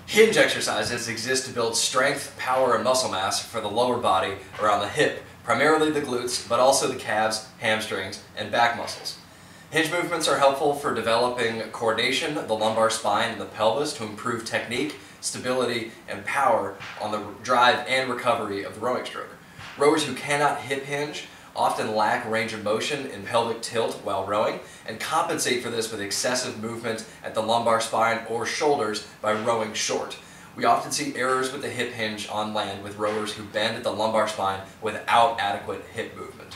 Hinge exercises exist to build strength, power, and muscle mass for the lower body around the hip, primarily the glutes, but also the calves, hamstrings, and back muscles. Hinge movements are helpful for developing coordination, the lumbar spine, and the pelvis to improve technique, stability, and power on the drive and recovery of the rowing stroke. Rowers who cannot hip hinge often lack range of motion in pelvic tilt while rowing and compensate for this with excessive movement at the lumbar spine or shoulders by rowing short. We often see errors with the hip hinge on land with rowers who bend at the lumbar spine without adequate hip movement.